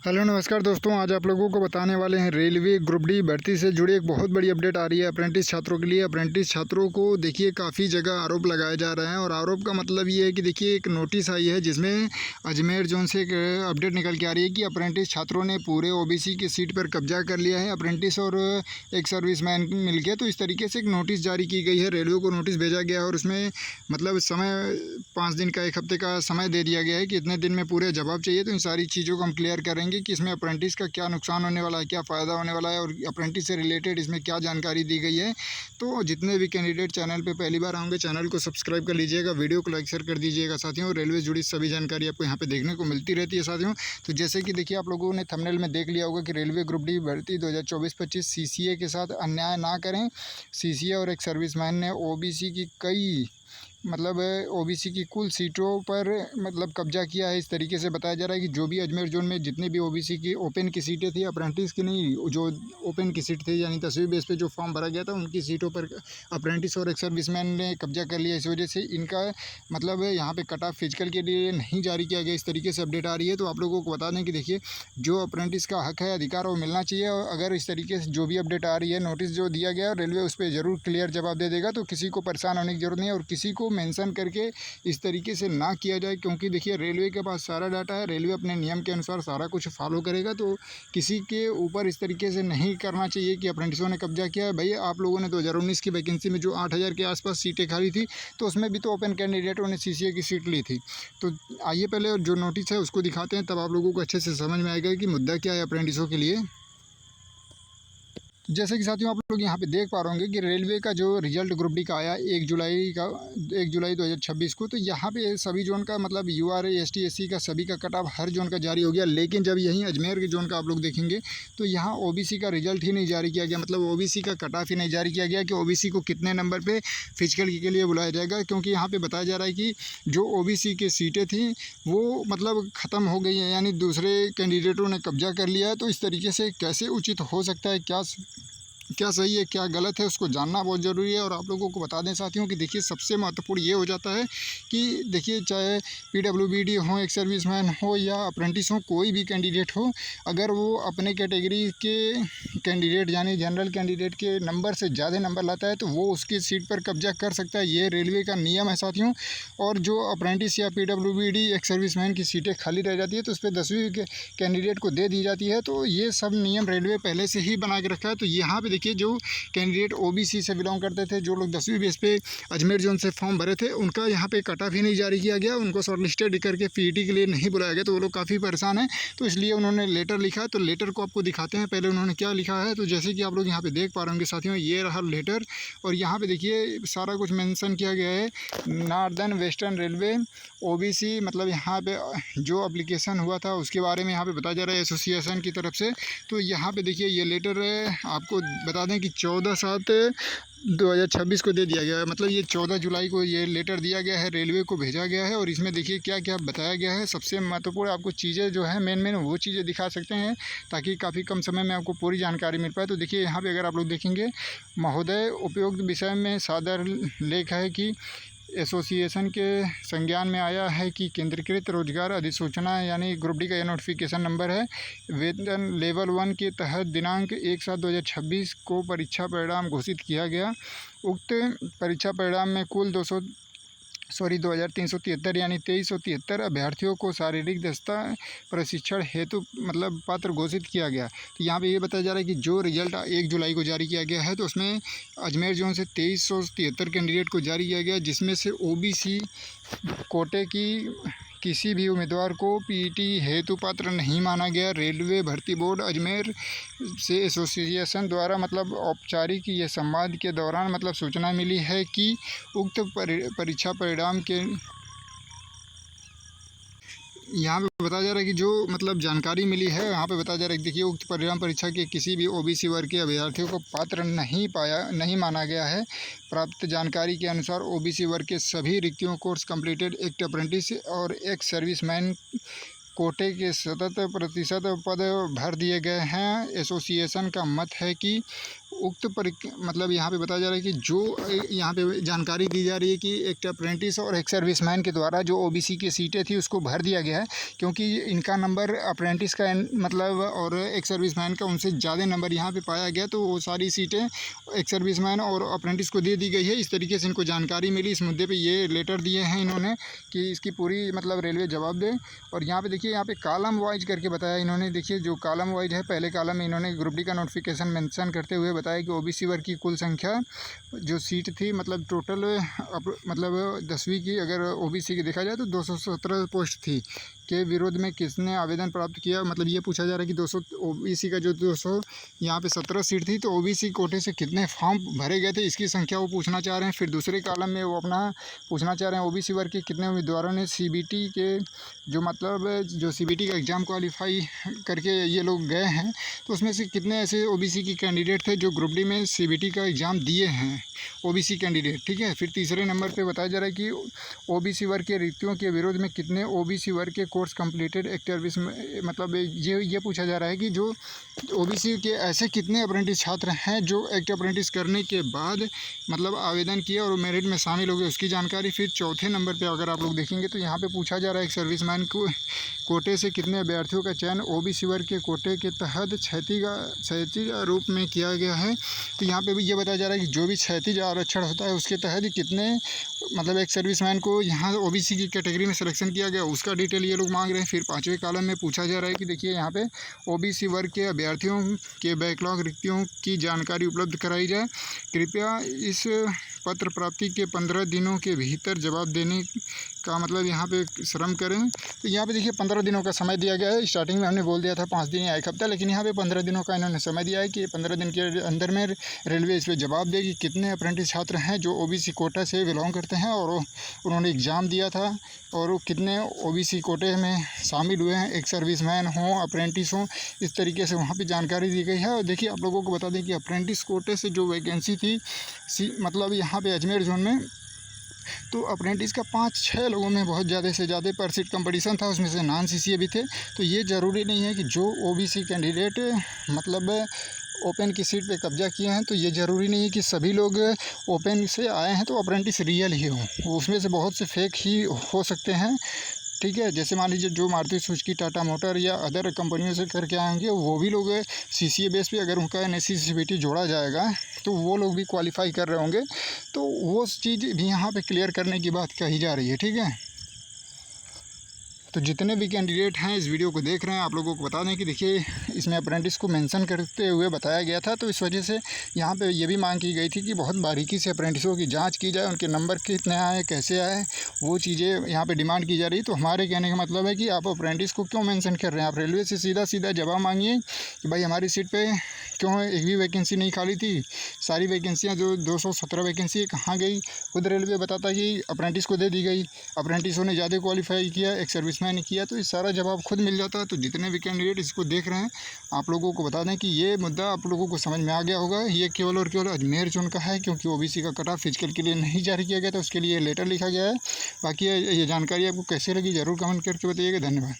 Hello नमस्कार दोस्तों, आज आप लोगों को बताने वाले हैं रेलवे ग्रुप डी भर्ती से जुड़ी एक बहुत बड़ी अपडेट आ रही है अप्रेंटिस छात्रों के लिए। अप्रेंटिस छात्रों को देखिए काफ़ी जगह आरोप लगाए जा रहे हैं और आरोप का मतलब ये है कि देखिए एक नोटिस आई है जिसमें अजमेर जोन से एक अपडेट निकल के आ रही है कि अप्रेंटिस छात्रों ने पूरे ओबीसी की सीट पर कब्जा कर लिया है। अप्रेंटिस और एक सर्विसमैन मिल गया, तो इस तरीके से एक नोटिस जारी की गई है। रेलवे को नोटिस भेजा गया है और उसमें मतलब समय 5 दिन का 1 हफ्ते का समय दे दिया गया है कि इतने दिन में पूरे जवाब चाहिए। तो इन सारी चीज़ों को हम क्लियर करेंगे कि इसमें अप्रेंटिस का क्या नुकसान होने वाला है, क्या फ़ायदा होने वाला है और अप्रेंटिस से रिलेटेड इसमें क्या जानकारी दी गई है। तो जितने भी कैंडिडेट चैनल पे पहली बार आएंगे चैनल को सब्सक्राइब कर लीजिएगा, वीडियो को लाइक शेयर कर दीजिएगा साथियों। रेलवे से जुड़ी सभी जानकारी आपको यहाँ पे देखने को मिलती रहती है साथियों। तो जैसे कि देखिए आप लोगों ने थंबनेल में देख लिया होगा कि रेलवे ग्रुप डी भर्ती 2024-25 सीसीए के साथ अन्याय ना करें। सीसीए और एक सर्विसमैन ने ओबीसी की कई ओबीसी की कुल सीटों पर कब्जा किया है। इस तरीके से बताया जा रहा है कि जो भी अजमेर जोन में जितनी भी ओबीसी की ओपन की सीटें थी, अप्रेंटिस की नहीं, जो ओपन की सीट थी यानी 10वीं बेस पे जो फॉर्म भरा गया था उनकी सीटों पर अप्रेंटिस और एक सर्विसमैन ने कब्जा कर लिया। इस वजह से इनका यहाँ पे कट ऑफ फिजिकल के लिए नहीं जारी किया गया। इस तरीके से अपडेट आ रही है। तो आप लोगों को बता दें कि देखिए जो अप्रेंटिस का हक है, अधिकार, वो मिलना चाहिए। और अगर इस तरीके से जो भी अपडेट आ रही है, नोटिस जो दिया गया है, रेलवे उस पर ज़रूर क्लियर जवाब दे देगा। तो किसी को परेशान होने की जरूरत नहीं है और किसी को मेंशन करके इस तरीके से ना किया जाए, क्योंकि देखिए रेलवे के पास सारा डाटा है। रेलवे अपने नियम के अनुसार सारा कुछ फॉलो करेगा। तो किसी के ऊपर इस तरीके से नहीं करना चाहिए कि अप्रेंटिसों ने कब्जा किया है। भाई आप लोगों ने 2019 की वैकेंसी में जो 8000 के आसपास सीटें खाली थी, तो उसमें भी तो ओपन कैंडिडेटों ने सीसीए की सीट ली थी। तो आइए पहले जो नोटिस है उसको दिखाते हैं, तब आप लोगों को अच्छे से समझ में आएगा कि मुद्दा क्या है अप्रेंटिसों के लिए। जैसे कि साथियों आप लोग यहाँ पे देख पा रहे होंगे कि रेलवे का जो रिजल्ट ग्रुप डी का आया 1 जुलाई 2026 को, तो यहाँ पे सभी जोन का यूआर एसटी एससी का सभी का कट ऑफ हर जोन का जारी हो गया। लेकिन जब यहीं अजमेर के जोन का आप लोग देखेंगे तो यहाँ ओबीसी का रिजल्ट ही नहीं जारी किया गया, ओबीसी का कट ऑफ ही नहीं जारी किया गया कि ओबीसी को कितने नंबर पर फिजिकल के लिए बुलाया जाएगा। क्योंकि यहाँ पर बताया जा रहा है कि जो ओबीसी की सीटें थी वो ख़त्म हो गई हैं, यानी दूसरे कैंडिडेटों ने कब्जा कर लिया है। तो इस तरीके से कैसे उचित हो सकता है, क्या सही है क्या गलत है, उसको जानना बहुत ज़रूरी है। और आप लोगों को बता दें साथियों कि देखिए सबसे महत्वपूर्ण ये हो जाता है कि देखिए चाहे पीडब्ल्यूबीडी हो, एक सर्विसमैन हो या अप्रेंटिस हो, कोई भी कैंडिडेट हो, अगर वो अपने कैटेगरी के कैंडिडेट यानी जनरल कैंडिडेट के नंबर से ज़्यादा नंबर लाता है तो वो उसकी सीट पर कब्जा कर सकता है। ये रेलवे का नियम है साथियों। और जो अप्रेंटिस या पीडब्ल्यूबीडी एक सर्विसमैन की सीटें खाली रह जाती है तो उस पर 10वीं कैंडिडेट को दे दी जाती है। तो ये सब नियम रेलवे पहले से ही बना के रखा है। तो यहाँ पे देखिए जो कैंडिडेट ओबीसी से बिलोंग करते थे, जो लोग 10वीं बेस पे अजमेर जोन से फॉर्म भरे थे, उनका यहाँ पे कट ऑफ ही नहीं जारी किया गया, उनको शॉर्टलिस्टेड करके पीईटी के लिए नहीं बुलाया गया। तो वो लोग काफ़ी परेशान हैं। तो इसलिए उन्होंने लेटर लिखा है। तो लेटर को आपको दिखाते हैं पहले उन्होंने क्या लिखा है। तो जैसे कि आप लोग यहाँ पे देख पा रहे होंगे साथियों, ये रहा लेटर और यहाँ पे देखिए सारा कुछ मेंशन किया गया है। नॉर्दर्न वेस्टर्न रेलवे ओबीसी यहाँ पे जो एप्लीकेशन हुआ था उसके बारे में यहाँ पे बताया जा रहा है एसोसिएशन की तरफ से। तो यहाँ पे देखिए ये लेटर आपको बता दें कि 14/7/2026 को दे दिया गया है। ये 14 जुलाई को ये लेटर दिया गया है, रेलवे को भेजा गया है। और इसमें देखिए क्या क्या बताया गया है। सबसे महत्वपूर्ण आपको चीज़ें जो है मेन वो चीज़ें दिखा सकते हैं ताकि काफ़ी कम समय में आपको पूरी जानकारी मिल पाए। तो देखिए यहाँ पे अगर आप लोग देखेंगे, महोदय उपयुक्त विषय में सादर लेख है कि एसोसिएशन के संज्ञान में आया है कि केंद्रीकृत रोजगार अधिसूचना यानी ग्रुप डी का यह नोटिफिकेशन नंबर है, वेतन लेवल 1 के तहत दिनांक 1/7/2026 को परीक्षा परिणाम घोषित किया गया। उक्त परीक्षा परिणाम में कुल 2373 यानी 2373 अभ्यर्थियों को शारीरिक दक्षता प्रशिक्षण हेतु पात्र घोषित किया गया। तो यहाँ पे ये बताया जा रहा है कि जो रिजल्ट 1 जुलाई को जारी किया गया है तो उसमें अजमेर जोन से 2373 कैंडिडेट को जारी किया गया, जिसमें से ओबीसी कोटे की किसी भी उम्मीदवार को पीईटी हेतु पात्र नहीं माना गया। रेलवे भर्ती बोर्ड अजमेर से एसोसिएशन द्वारा औपचारिक ये संवाद के दौरान सूचना मिली है कि उक्त परीक्षा परिणाम के यहाँ पे बताया जा रहा है कि जो जानकारी मिली है, यहाँ पे बताया जा रहा है कि देखिए उक्त परिणाम परीक्षा के किसी भी ओबीसी वर्ग के अभ्यर्थियों को पात्र नहीं माना गया है। प्राप्त जानकारी के अनुसार ओबीसी वर्ग के सभी रिक्तियों कोर्स कंप्लीटेड एक्ट अप्रेंटिस और एक्स सर्विसमैन कोटे के 70% पद भर दिए गए हैं। एसोसिएशन का मत है कि उक्त मतलब यहाँ पे बताया जा रहा है कि जो यहाँ पे जानकारी दी जा रही है कि एक अप्रेंटिस और एक सर्विसमैन के द्वारा जो ओबीसी की सीटें थी उसको भर दिया गया है, क्योंकि इनका नंबर अप्रेंटिस का मतलब और एक सर्विसमैन का उनसे ज़्यादा नंबर यहाँ पे पाया गया, तो वो सारी सीटें एक सर्विसमैन और अप्रेंटिस को दे दी गई है। इस तरीके से इनको जानकारी मिली, इस मुद्दे पर ये लेटर दिए हैं इन्होंने कि इसकी पूरी मतलब रेलवे जवाब दे। और यहाँ पे देखिए, यहाँ पे कॉलम वाइज करके बताया इन्होंने। देखिए जो कॉलम वाइज है, पहले कॉलम में इन्होंने ग्रुप डी का नोटिफिकेशन मेंशन करते हुए बताया कि ओबीसी वर्ग की कुल संख्या जो सीट थी, मतलब टोटल मतलब 10वीं की अगर ओबीसी की देखा जाए तो 217 पोस्ट थी, के विरोध में किसने आवेदन प्राप्त किया। मतलब ये पूछा जा रहा है कि 200 ओबीसी का जो 200 यहाँ पे 17 सीट थी, तो ओबीसी कोटे से कितने फॉर्म भरे गए थे इसकी संख्या वो पूछना चाह रहे हैं। फिर दूसरे कॉलम में वो अपना पूछना चाह रहे हैं ओबीसी वर्ग के कितने उम्मीदवारों ने सीबीटी के जो सीबीटी का एग्ज़ाम क्वालिफाई करके ये लोग गए हैं, तो उसमें से कितने ऐसे ओबीसी के कैंडिडेट थे जो ग्रुप डी में सीबीटी का एग्ज़ाम दिए हैं, ओबीसी कैंडिडेट। ठीक है। फिर तीसरे नंबर पे बताया जा रहा है कि ओबीसी वर्ग के रिक्तियों के विरोध में कितने ओबीसी वर्ग के कोर्स कंप्लीटेड एक्ट सर्विस में, मतलब ये पूछा जा रहा है कि जो ओबीसी के ऐसे कितने अप्रेंटिस छात्र हैं जो एक्ट अप्रेंटिस करने के बाद मतलब आवेदन किया और मेरिट में शामिल हो गए, उसकी जानकारी। फिर चौथे नंबर पे अगर आप लोग देखेंगे तो यहाँ पे पूछा जा रहा है एक सर्विसमैन को कोटे से कितने अभ्यर्थियों का चयन ओबीसी वर्ग के कोटे के तहत क्षैतिज रूप में किया गया है। तो यहाँ पे भी ये बताया जा रहा है कि जो भी क्षैतिज आरक्षण होता है उसके तहत कितने मतलब एक सर्विसमैन को यहाँ ओबीसी की कैटेगरी में सिलेक्शन किया गया, उसका डिटेल ये लोग मांग रहे हैं। फिर पाँचवें कॉलम में पूछा जा रहा है कि देखिए यहाँ पे ओबीसी वर्ग के अभ्यर्थियों के बैकलॉग रिक्तियों की जानकारी उपलब्ध कराई जाए। कृपया इस पत्र प्राप्ति के 15 दिनों के भीतर जवाब देने का मतलब यहाँ पे श्रम करें। तो यहाँ पे देखिए 15 दिनों का समय दिया गया है। स्टार्टिंग में हमने बोल दिया था 5 दिन या 1 हफ्ता, लेकिन यहाँ पे 15 दिनों का इन्होंने समय दिया है कि 15 दिन के अंदर में रेलवे इस पर जवाब देगी कितने अप्रेंटिस छात्र हैं जो ओबीसी कोटा से बिलोंग करते हैं और उन्होंने एग्ज़ाम दिया था, और वो कितने ओबीसी कोटे में शामिल हुए हैं, एक सर्विसमैन हों अप्रेंटिस हों। इस तरीके से वहाँ पर जानकारी दी गई है। और देखिए आप लोगों को बता दें कि अप्रेंटिस कोटे से जो वैकेंसी थी मतलब यहाँ पे अजमेर जोन में, तो अप्रेंटिस का 5-6 लोगों में बहुत ज़्यादा से ज़्यादा पर सीट कंपटीशन था, उसमें से नॉन सीसीए भी थे। तो ये ज़रूरी नहीं है कि जो ओबीसी कैंडिडेट मतलब ओपन की सीट पे कब्जा किए हैं, तो ये ज़रूरी नहीं है कि सभी लोग ओपन से आए हैं तो अप्रेंटिस रियल ही हो, उसमें से बहुत से फेक ही हो सकते हैं। ठीक है। जैसे मान लीजिए जो मारुति सुजुकी, टाटा मोटर या अदर कंपनियों से करके आएंगे, वो भी लोग सीसीए बेस पे अगर उनका एनएससी सीबीटी जोड़ा जाएगा तो वो लोग भी क्वालिफाई कर रहे होंगे। तो वो चीज़ भी यहाँ पे क्लियर करने की बात कही जा रही है। ठीक है। तो जितने भी कैंडिडेट हैं इस वीडियो को देख रहे हैं, आप लोगों को बता दें कि देखिए इसमें अप्रेंटिस को मेंशन करते हुए बताया गया था, तो इस वजह से यहाँ पे ये भी मांग की गई थी कि बहुत बारीकी से अप्रेंटिसों की जांच की जाए, उनके नंबर कितने आए, कैसे आए, वो चीज़ें यहाँ पे डिमांड की जा रही। तो हमारे कहने का मतलब है कि आप अप्रेंटिस को क्यों मेंशन कर रहे हैं, आप रेलवे से सीधा जवाब मांगिए कि भाई हमारी सीट पर क्यों एक भी वैकेंसी नहीं खाली थी, सारी वैकेंसियाँ जो 217 वैकेंसी कहाँ गई। खुद रेलवे बताता कि अप्रेंटिस को दे दी गई, अप्रेंटिसों ने ज़्यादा क्वालिफाई किया, एक सर्विसमैन ने किया, तो ये सारा जवाब खुद मिल जाता है। तो जितने भी कैंडिडेट इसको देख रहे हैं, आप लोगों को बता दें कि ये मुद्दा आप लोगों को समझ में आ गया होगा। ये केवल और केवल अजमेर जोन का है, क्योंकि ओबीसी का कट ऑफ फिजिकल के लिए नहीं जारी किया गया था, उसके लिए लेटर लिखा गया है। बाकी ये जानकारी आपको कैसे लगी ज़रूर कमेंट करके बताइएगा। धन्यवाद।